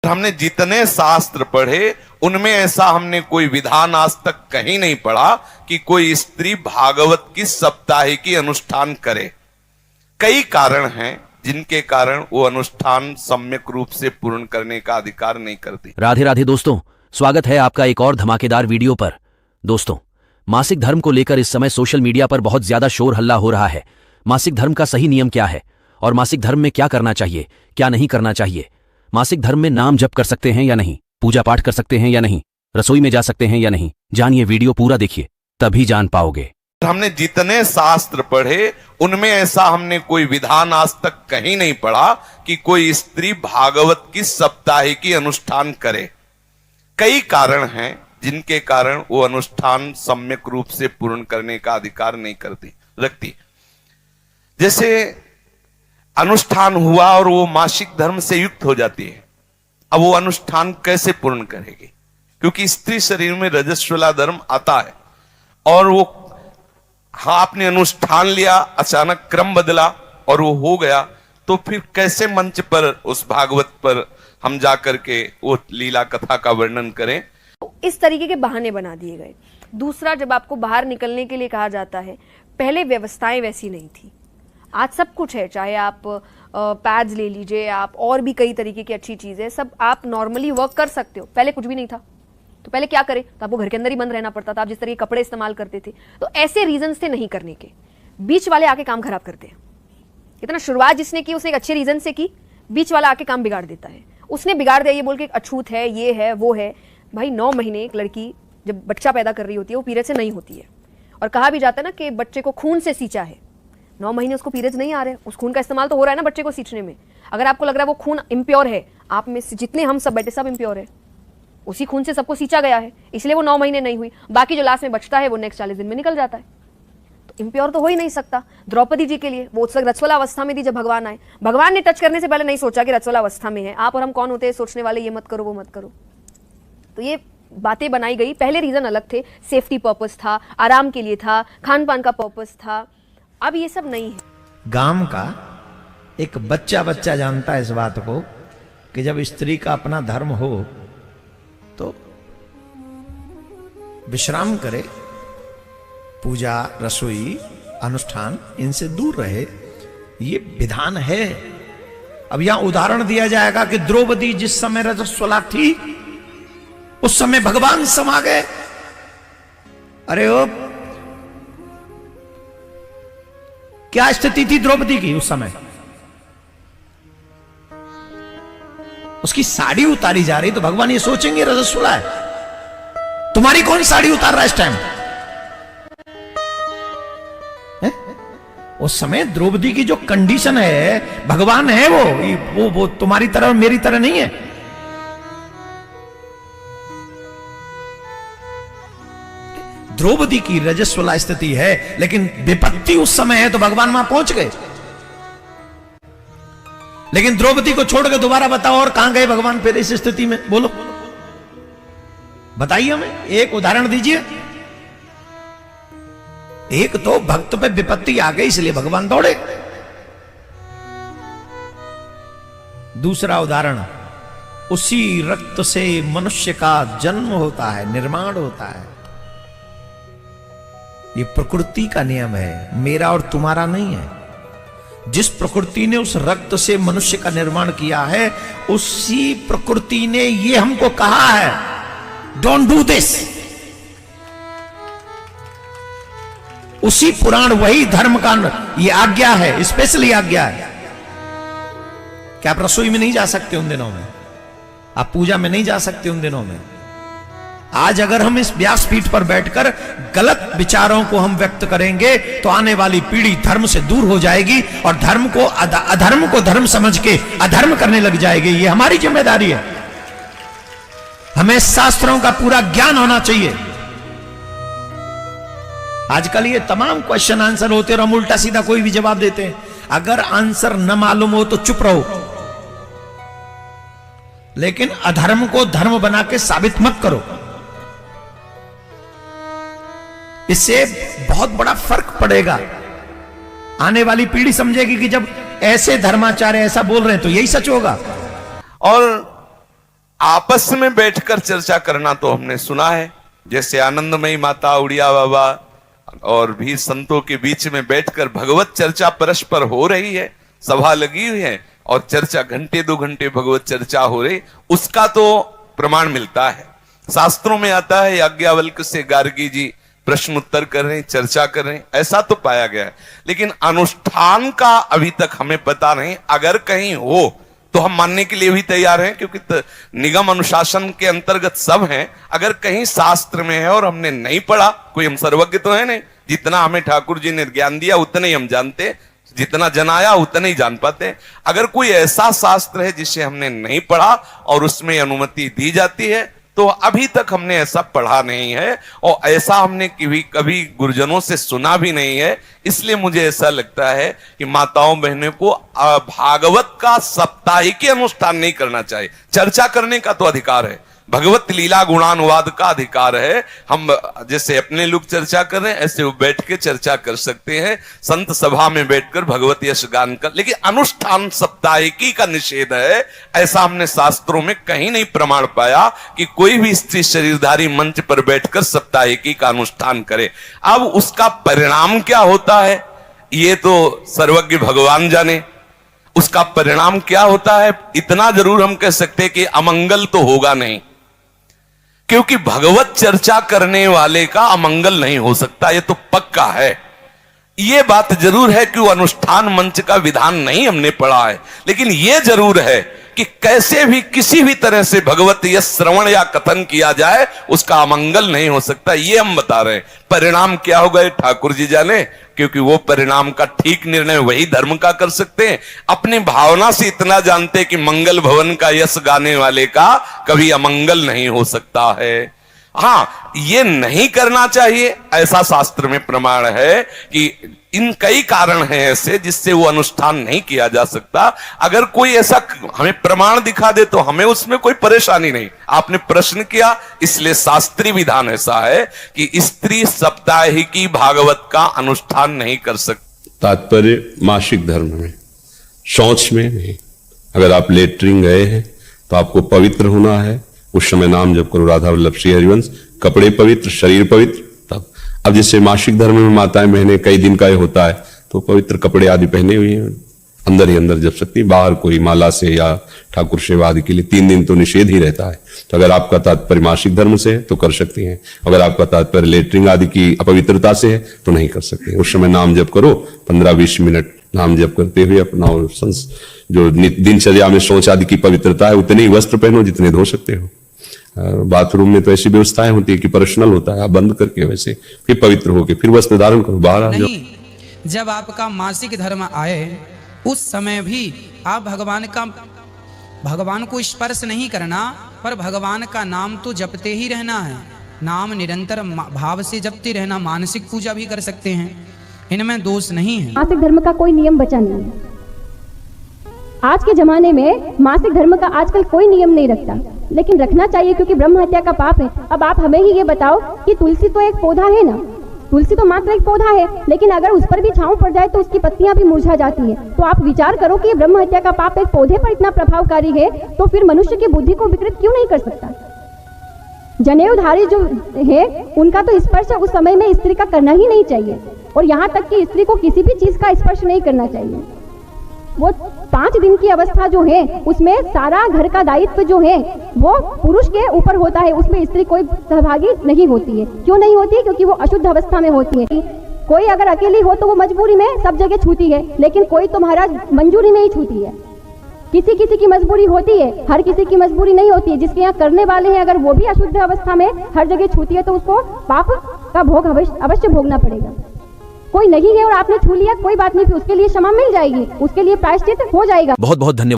हमने जितने शास्त्र पढ़े उनमें ऐसा हमने कोई विधान आज तक कहीं नहीं पढ़ा कि कोई स्त्री भागवत की सप्ताहिकी अनुष्ठान करे। कई कारण हैं जिनके कारण वो अनुष्ठान सम्यक रूप से पूर्ण करने का अधिकार नहीं करती। राधे राधे दोस्तों, स्वागत है आपका एक और धमाकेदार वीडियो पर। दोस्तों, मासिक धर्म को लेकर इस समय सोशल मीडिया पर बहुत ज्यादा शोर हल्ला हो रहा है। मासिक धर्म का सही नियम क्या है और मासिक धर्म में क्या करना चाहिए, क्या नहीं करना चाहिए। मासिक धर्म में नाम जप कर सकते हैं या नहीं, पूजा पाठ कर सकते हैं या नहीं, रसोई में जा सकते हैं या नहीं। जानिए, वीडियो पूरा देखिए, तभी जान पाओगे। हमने जितने शास्त्र पढ़े उनमें ऐसा हमने कोई विधान आज तक कहीं नहीं पढ़ा कि कोई स्त्री भागवत की सप्ताहिकी अनुष्ठान करे। कई कारण हैं जिनके कारण वो अनुष्ठान सम्यक रूप से पूर्ण करने का अधिकार नहीं रखती। जैसे अनुष्ठान हुआ और वो मासिक धर्म से युक्त हो जाती है, अब वो अनुष्ठान कैसे पूर्ण करेगी? क्योंकि स्त्री शरीर में रजस्वला धर्म आता है और वो आपने अनुष्ठान लिया, अचानक क्रम बदला और वो हो गया, तो फिर कैसे मंच पर उस भागवत पर हम जाकर के वो लीला कथा का वर्णन करें? इस तरीके के बहाने बना दिए गए। दूसरा, जब आपको बाहर निकलने के लिए कहा जाता है, पहले व्यवस्थाएं वैसी नहीं थी। आज सब कुछ है, चाहे आप पैड्स ले लीजिए, आप और भी कई तरीके की अच्छी चीजें, सब आप नॉर्मली वर्क कर सकते हो। पहले कुछ भी नहीं था, तो पहले क्या करें? तो आपको घर के अंदर ही बंद रहना पड़ता था। आप जिस तरह के कपड़े इस्तेमाल करते थे, तो ऐसे रीजंस थे नहीं करने के। बीच वाले आके काम खराब करते हैं। इतना शुरुआत जिसने की उसने एक अच्छे रीजन से की, बीच वाला आके काम बिगाड़ देता है। उसने बिगाड़ दिया ये बोल के अछूत है, ये है, वो है। भाई 9 महीने एक लड़की जब बच्चा पैदा कर रही होती है वो पीरियड से नहीं होती है, और कहा भी जाता है ना कि बच्चे को खून से सींचा है। 9 महीने उसको पीरियड्स नहीं आ रहे, उस खून का इस्तेमाल तो हो रहा है ना बच्चे को सींचने में। अगर आपको लग रहा है वो खून इम्प्योर है, आप में से जितने हम सब बैठे सब इम्प्योर है, उसी खून से सबको सींचा गया है, इसलिए वो 9 महीने नहीं हुई। बाकी जो लास्ट में बचता है वो नेक्स्ट 40 दिन में निकल जाता है, तो इम्प्योर तो हो ही नहीं सकता। द्रौपदी जी के लिए वो उस वक्त रजस्वला अवस्था में थी जब भगवान आए। भगवान ने टच करने से पहले नहीं सोचा कि रजस्वला अवस्था में है। आप और हम कौन होते हैं सोचने वाले, ये मत करो वो मत करो। तो ये बातें बनाई गई। पहले रीजन अलग थे, सेफ्टी पर्पस था, आराम के लिए था, खान पान का पर्पस था। अब ये सब नहीं है। गांव का एक बच्चा जानता है इस बात को कि जब स्त्री का अपना धर्म हो तो विश्राम करे, पूजा, रसोई, अनुष्ठान इनसे दूर रहे। ये विधान है। अब यहां उदाहरण दिया जाएगा कि द्रौपदी जिस समय रजस्वला थी उस समय भगवान समा गए। अरे ओ, क्या स्थिति थी द्रौपदी की उस समय? उसकी साड़ी उतारी जा रही तो भगवान ये सोचेंगे रजस्वला है, तुम्हारी कौन साड़ी उतार रहा है इस टाइम? उस समय द्रौपदी की जो कंडीशन है, भगवान है वो तुम्हारी तरह मेरी तरह नहीं है। द्रौपदी की रजस्वला स्थिति है, लेकिन विपत्ति उस समय है तो भगवान वहां पहुंच गए। लेकिन द्रौपदी को छोड़ के दोबारा बताओ और कहां गए भगवान फिर इस स्थिति में? बोलो, बताइए हमें, एक उदाहरण दीजिए। एक तो भक्त पे विपत्ति आ गई इसलिए भगवान दौड़े। दूसरा उदाहरण, उसी रक्त से मनुष्य का जन्म होता है, निर्माण होता है। ये प्रकृति का नियम है, मेरा और तुम्हारा नहीं है। जिस प्रकृति ने उस रक्त से मनुष्य का निर्माण किया है, उसी प्रकृति ने ये हमको कहा है, डोंट डू दिस। उसी पुराण, वही धर्म का ये आज्ञा है, स्पेशली आज्ञा है कि आप रसोई में नहीं जा सकते उन दिनों में, आप पूजा में नहीं जा सकते उन दिनों में। आज अगर हम इस व्यासपीठ पर बैठकर गलत विचारों को हम व्यक्त करेंगे तो आने वाली पीढ़ी धर्म से दूर हो जाएगी और धर्म को अधर्म को धर्म समझ के अधर्म करने लग जाएगी। ये हमारी जिम्मेदारी है। हमें शास्त्रों का पूरा ज्ञान होना चाहिए। आजकल ये तमाम क्वेश्चन आंसर होते और हम उल्टा सीधा कोई भी जवाब देते हैं। अगर आंसर न मालूम हो तो चुप रहो, लेकिन अधर्म को धर्म बना के साबित मत करो। इससे बहुत बड़ा फर्क पड़ेगा। आने वाली पीढ़ी समझेगी कि जब ऐसे धर्माचार्य ऐसा बोल रहे हैं तो यही सच होगा। और आपस में बैठकर चर्चा करना तो हमने सुना है, जैसे आनंदमयी माता, उड़िया बाबा और भी संतों के बीच में बैठकर भगवत चर्चा परस्पर हो रही है, सभा लगी हुई है और चर्चा घंटे 2 घंटे भगवत चर्चा हो रही, उसका तो प्रमाण मिलता है। शास्त्रों में आता है याज्ञवल्क्य से गार्गी जी प्रश्न उत्तर कर रहे हैं, चर्चा कर रहे हैं, ऐसा तो पाया गया है। लेकिन अनुष्ठान का अभी तक हमें पता नहीं। अगर कहीं हो तो हम मानने के लिए भी तैयार हैं, क्योंकि निगम अनुशासन के अंतर्गत सब हैं। अगर कहीं शास्त्र में है और हमने नहीं पढ़ा, कोई हम सर्वज्ञ तो है नहीं, जितना हमें ठाकुर जी ने ज्ञान दिया उतने ही हम जानते, जितना जनाया उतने ही जान पाते। अगर कोई ऐसा शास्त्र है जिसे हमने नहीं पढ़ा और उसमें अनुमति दी जाती है, तो अभी तक हमने ऐसा पढ़ा नहीं है और ऐसा हमने कभी गुरुजनों से सुना भी नहीं है। इसलिए मुझे ऐसा लगता है कि माताओं बहनों को भागवत का साप्ताहिक अनुष्ठान नहीं करना चाहिए। चर्चा करने का तो अधिकार है, भगवत लीला गुणानुवाद का अधिकार है। हम जैसे अपने लोग चर्चा कर रहे हैं, ऐसे वो बैठ के चर्चा कर सकते हैं, संत सभा में बैठकर भगवत यश गान कर। लेकिन अनुष्ठान साप्ताहिकी का निषेध है, ऐसा हमने शास्त्रों में कहीं नहीं प्रमाण पाया कि कोई भी स्त्री शरीरधारी मंच पर बैठकर साप्ताहिकी का अनुष्ठान करे। अब उसका परिणाम क्या होता है ये तो सर्वज्ञ भगवान जाने। उसका परिणाम क्या होता है इतना जरूर हम कह सकते हैं कि अमंगल तो होगा नहीं, क्योंकि भगवत चर्चा करने वाले का अमंगल नहीं हो सकता, ये तो पक्का है। ये बात जरूर है कि वो अनुष्ठान मंच का विधान नहीं हमने पढ़ा है, लेकिन ये जरूर है कि कैसे भी किसी भी तरह से भगवत यश श्रवण या कथन किया जाए उसका अमंगल नहीं हो सकता, ये हम बता रहे हैं। परिणाम क्या होगा ये ठाकुर जी जाने, क्योंकि वो परिणाम का ठीक निर्णय वही धर्म का कर सकते हैं। अपनी भावना से इतना जानते कि मंगल भवन का यश गाने वाले का कभी अमंगल नहीं हो सकता है। हाँ, ये नहीं करना चाहिए ऐसा शास्त्र में प्रमाण है कि इन कई कारण हैं ऐसे जिससे वो अनुष्ठान नहीं किया जा सकता। अगर कोई ऐसा हमें प्रमाण दिखा दे तो हमें उसमें कोई परेशानी नहीं। आपने प्रश्न किया, इसलिए शास्त्रीय विधान ऐसा है कि स्त्री साप्ताहिकी भागवत का अनुष्ठान नहीं कर सकती। तात्पर्य मासिक धर्म में, शौच में नहीं। अगर आप लेटरिन गए हैं तो आपको पवित्र होना है, उस समय नाम जप करो राधा वल्लभ श्री हरिवंश। कपड़े पवित्र, शरीर पवित्र, तब। अब जैसे मासिक धर्म में माताएं बहनें कई दिन का होता है तो पवित्र कपड़े आदि पहने हुए हैं, अंदर ही अंदर जप सकती, बाहर कोई माला से या ठाकुर सेवा आदि के लिए 3 दिन तो निषेध ही रहता है। तो अगर आपका तात्पर्य मासिक धर्म से है तो कर सकती हैं, अगर आपका तात्पर्य लेटरिन आदि की अपवित्रता से है तो नहीं कर सकते। उस समय नाम जप करो, 15-20 मिनट नाम जप करते हुए अपना जो दिनचर्या में शौच आदि की पवित्रता है उतने ही वस्त्र पहनो जितने धो सकते हो। बाथरूम में तो ऐसी व्यवस्थाएं होती है कि पर्सनल होता है, आप बंद करके वैसे फिर पवित्र होके फिर वस्त्र धारण करो, बाहर आ जाओ। जब आपका मासिक धर्म आए उस समय भी आप भगवान को स्पर्श नहीं करना, पर भगवान का नाम तो जपते ही रहना है। नाम निरंतर भाव से जपते रहना, मानसिक पूजा भी कर सकते हैं, इनमें दोष नहीं है। मासिक धर्म का कोई नियम बचा नहीं है। आज के जमाने में मासिक धर्म का आजकल कोई नियम नहीं रखता, लेकिन रखना चाहिए क्योंकि ब्रह्म हत्या का पाप है। अब आप हमें ही ये बताओ कि तुलसी तो एक पौधा है ना, तुलसी तो मात्र एक पौधा है, लेकिन अगर उस पर भी छांव पड़ जाए तो उसकी पत्तियां भी मुरझा जाती हैं। तो आप विचार करो कि ब्रह्म हत्या का पाप एक पौधे पर इतना प्रभावकारी है, तो फिर मनुष्य की बुद्धि को विकृत क्यों नहीं कर सकता। जनेऊधारी जो है उनका तो स्पर्श उस समय में स्त्री का करना ही नहीं चाहिए, और यहाँ तक कि स्त्री को किसी भी चीज का स्पर्श नहीं करना चाहिए। वो 5 दिन की अवस्था जो है उसमें सारा घर का दायित्व जो है वो पुरुष के ऊपर होता है, उसमें स्त्री कोई सहभागी नहीं होती है। क्यों नहीं होती? क्योंकि वो अशुद्ध अवस्था में होती है। कोई अगर अकेली हो तो वो मजबूरी में सब जगह छूती है, लेकिन कोई तो महाराज मंजूरी में ही छूती है। किसी किसी की मजबूरी होती है, हर किसी की मजबूरी नहीं होती है। जिसके यहाँ करने वाले हैं अगर वो भी अशुद्ध अवस्था में हर जगह छूती है तो उसको पाप का भोग अवश्य भोगना पड़ेगा। कोई नहीं है और आपने छू लिया, कोई बात नहीं, फिर उसके लिए क्षमा मिल जाएगी, उसके लिए प्रायश्चित हो जाएगा। बहुत बहुत धन्यवाद।